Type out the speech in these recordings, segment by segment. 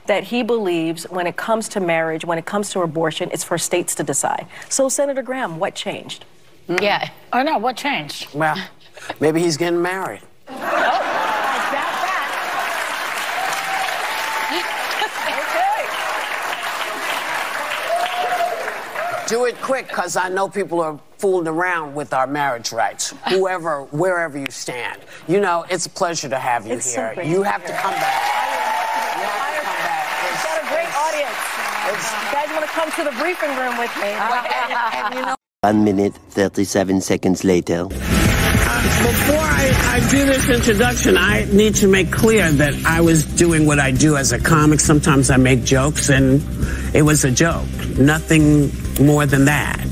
that he believes when it comes to marriage, when it comes to abortion, it's for states to decide. So, Senator Graham, what changed? Yeah. I know, what changed? Well, maybe he's getting married. Do it quick, because I know people are fooling around with our marriage rights. Wherever you stand. You know, it's a pleasure to have you here. You have to come back. You have to come back. We've got a great audience. You guys want to come to the briefing room with me? And you know, 1 minute, 37 seconds later. Before I do this introduction, I need to make clear that I was doing what I do as a comic. Sometimes I make jokes, and it was a joke. Nothing more than that.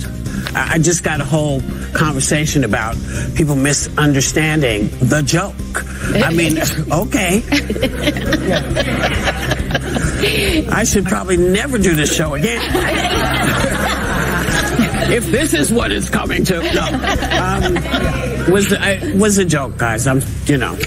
I just got a whole conversation about people misunderstanding the joke. I mean, okay. I should probably never do this show again. If this is what it's coming to. No. Was a joke, guys. You know.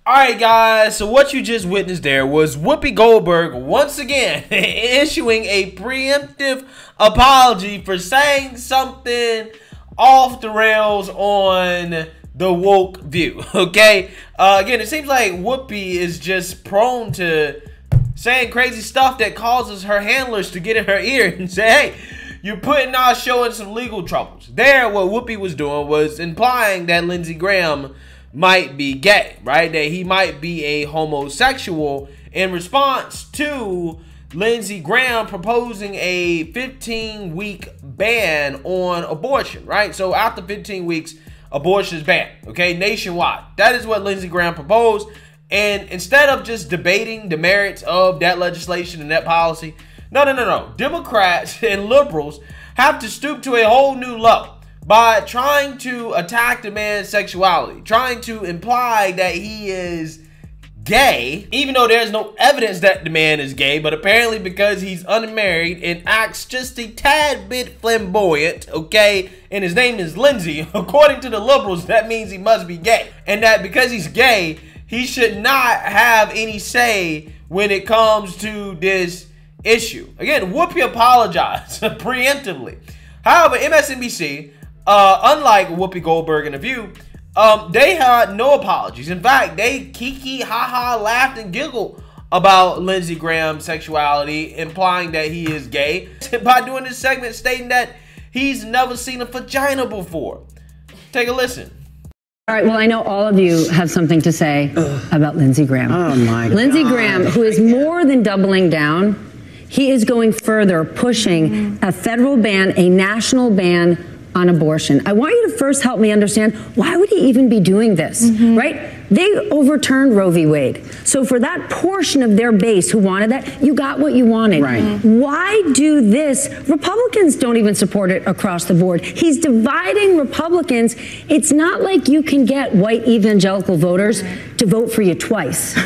Alright guys, so what you just witnessed there was Whoopi Goldberg once again issuing a preemptive apology for saying something off the rails on the woke view, okay? Again, it seems like Whoopi is just prone to saying crazy stuff that causes her handlers to get in her ear and say, hey, you're putting our show in some legal troubles. There, what Whoopi was doing was implying that Lindsey Graham might be gay, right? That he might be a homosexual in response to Lindsey Graham proposing a 15-week ban on abortion, right? So after 15 weeks, abortion is banned, okay, nationwide. That is what Lindsey Graham proposed. And instead of just debating the merits of that legislation and that policy, no. Democrats and liberals have to stoop to a whole new level by trying to attack the man's sexuality, trying to imply that he is gay, even though there's no evidence that the man is gay, but apparently because he's unmarried and acts just a tad bit flamboyant, okay, and his name is Lindsey, according to the liberals, that means he must be gay. And that because he's gay, he should not have any say when it comes to this issue. Again, Whoopi apologized preemptively. However, MSNBC, unlike Whoopi Goldberg and The View, they had no apologies. In fact, they kiki, haha, laughed and giggled about Lindsey Graham's sexuality, implying that he is gay, by doing this segment stating that he's never seen a vagina before. Take a listen. All right, well, I know all of you have something to say about Lindsey Graham. Oh, my God. Lindsey Graham, who is more than doubling down, he is going further, pushing a federal ban, a national ban on abortion. I want you to first help me understand, why would he even be doing this, right? They overturned Roe v. Wade. So for that portion of their base who wanted that, you got what you wanted. Right. Why do this? Republicans don't even support it across the board. He's dividing Republicans. It's not like you can get white evangelical voters to vote for you twice.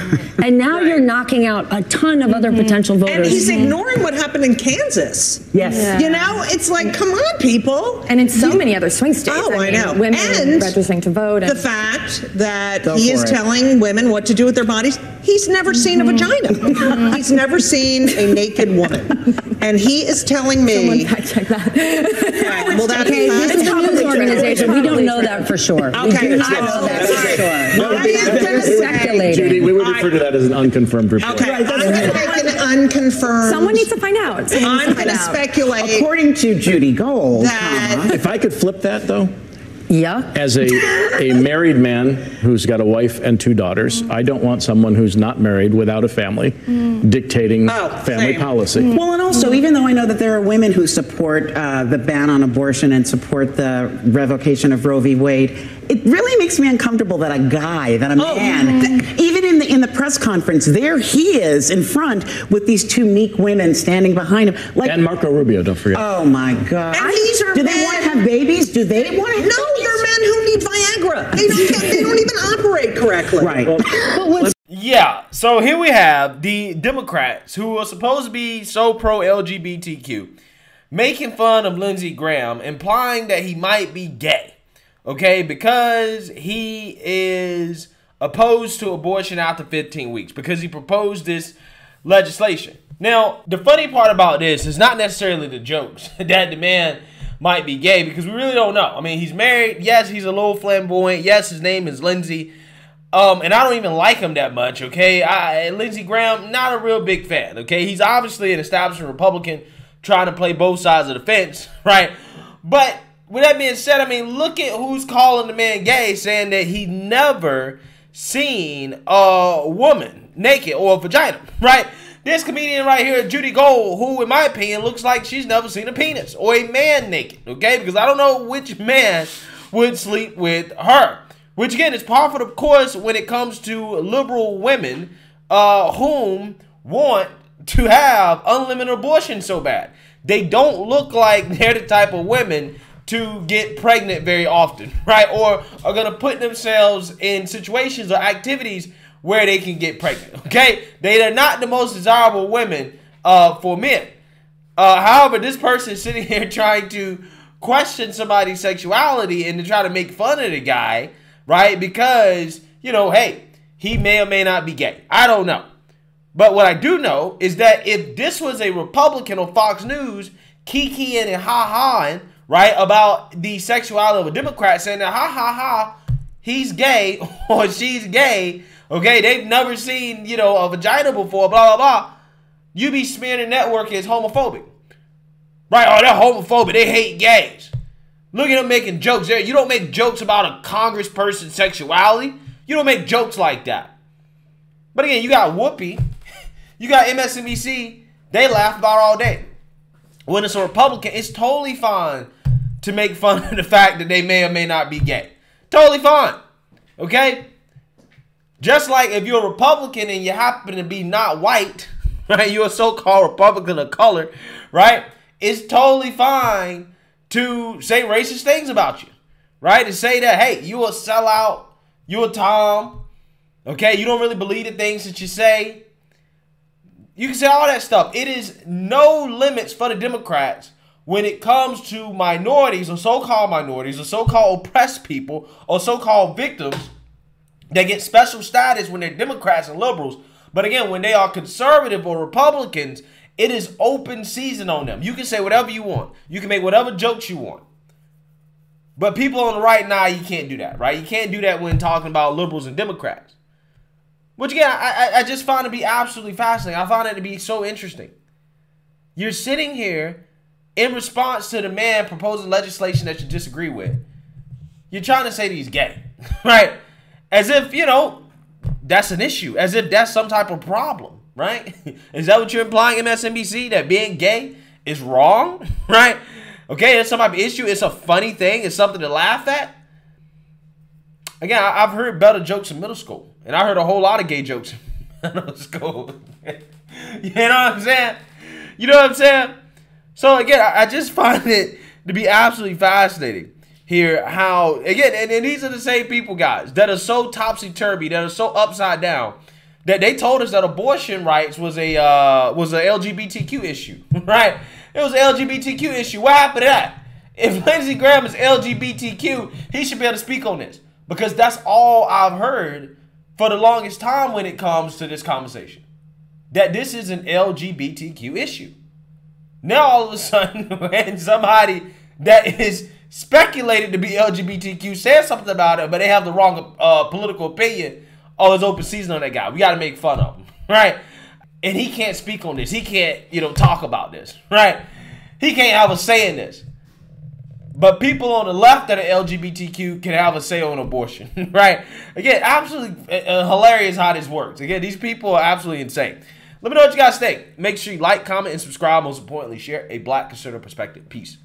And now you're knocking out a ton of other potential voters. And he's ignoring what happened in Kansas. Yes. Yeah. You know, it's like, come on, people. And in so many other swing states. Oh, I know. Women and registering to vote. The fact that he is telling women what to do with their bodies. He's never seen a vagina. He's never seen a naked woman. And he is telling me. Someone fact check that. Right, well, that's okay, this is a news organization. We don't know that for sure. Okay, we do not know that for sure. Speculating. Judy, we would refer to that as an unconfirmed report. Okay, I'm going to make an unconfirmed. Someone needs to find out. I'm going to speculate. According to Judy Gold, If I could flip that, though. Yeah. As a married man who's got a wife and 2 daughters, I don't want someone who's not married without a family dictating family policy. Well, and also, even though I know that there are women who support the ban on abortion and support the revocation of Roe v. Wade, it really makes me uncomfortable that a guy, that a man, even in the press conference, there he is in front with these 2 meek women standing behind him. Like, and Marco Rubio, don't forget. Oh, my God. And these are do they want to have babies? Do they want to have No, they're men who need Viagra. They don't even operate correctly. Right. Yeah, so here we have the Democrats who are supposed to be so pro-LGBTQ making fun of Lindsey Graham, implying that he might be gay, okay, because he is opposed to abortion after 15 weeks, because he proposed this legislation. Now, the funny part about this is not necessarily the jokes that the man might be gay, because we really don't know. I mean, he's married. Yes, he's a little flamboyant. Yes, his name is Lindsey. And I don't even like him that much, okay? Lindsey Graham, not a real big fan, okay? He's obviously an establishment Republican trying to play both sides of the fence, right? But with that being said, I mean, look at who's calling the man gay, saying that he never seen a woman naked or a vagina, right? This comedian right here, Judy Gold, who in my opinion looks like she's never seen a penis or a man naked, okay? Because I don't know which man would sleep with her. Which again is powerful, of course, when it comes to liberal women whom want to have unlimited abortion so bad. They don't look like they're the type of women to get pregnant very often, right? Or are going to put themselves in situations or activities where they can get pregnant, okay? They are not the most desirable women for men. However, this person is sitting here trying to question somebody's sexuality and to try to make fun of the guy, right? Because, you know, hey, he may or may not be gay. I don't know. But what I do know is that if this was a Republican on Fox News kikiing and ha-haing, right, about the sexuality of a Democrat, saying that ha-ha-ha, he's gay or she's gay, okay, they've never seen, you know, a vagina before, blah, blah, blah, you be smearing the network as homophobic. Right? Oh, they're homophobic. They hate gays. Look at them making jokes there. You don't make jokes about a congressperson's sexuality. You don't make jokes like that. But again, you got Whoopi. You got MSNBC. They laugh about it all day. When it's a Republican, it's totally fine to make fun of the fact that they may or may not be gay. Totally fine. Okay? Just like if you're a Republican and you happen to be not white, right? You're a so-called Republican of color, right? It's totally fine to say racist things about you, right? To say that, hey, you a sellout, you a Tom, okay? You don't really believe the things that you say. You can say all that stuff. It is no limits for the Democrats when it comes to minorities or so-called oppressed people or so-called victims that get special status when they're Democrats and liberals. But again, when they are conservative or Republicans, it is open season on them. You can say whatever you want. You can make whatever jokes you want. But people on the right now, you can't do that, right? You can't do that when talking about liberals and Democrats. Which again, I just found it to be absolutely fascinating. I found it to be so interesting. You're sitting here in response to the man proposing legislation that you disagree with. You're trying to say that he's gay, right? As if, you know, that's an issue. As if that's some type of problem, right? Is that what you're implying, MSNBC? That being gay is wrong, right? Okay, that's some type of issue. It's a funny thing. It's something to laugh at. Again, I've heard better jokes in middle school. And I heard a whole lot of gay jokes in middle school. You know what I'm saying? You know what I'm saying? So again, I just find it to be absolutely fascinating here how, again, and these are the same people, guys, that are so topsy-turvy, that are so upside down, that they told us that abortion rights was a LGBTQ issue, right? It was an LGBTQ issue. What happened to that? If Lindsey Graham is LGBTQ, he should be able to speak on this, because that's all I've heard for the longest time when it comes to this conversation, that this is an LGBTQ issue. Now all of a sudden, when somebody that is speculated to be LGBTQ says something about it, but they have the wrong political opinion, oh, it's open season on that guy. We got to make fun of him, right? And he can't speak on this. He can't, you know, talk about this, right? He can't have a say in this. But people on the left that are LGBTQ can have a say on abortion, right? Again, absolutely hilarious how this works. Again, these people are absolutely insane. Let me know what you guys think. Make sure you like, comment, and subscribe. Most importantly, share a Black conservative perspective. Peace.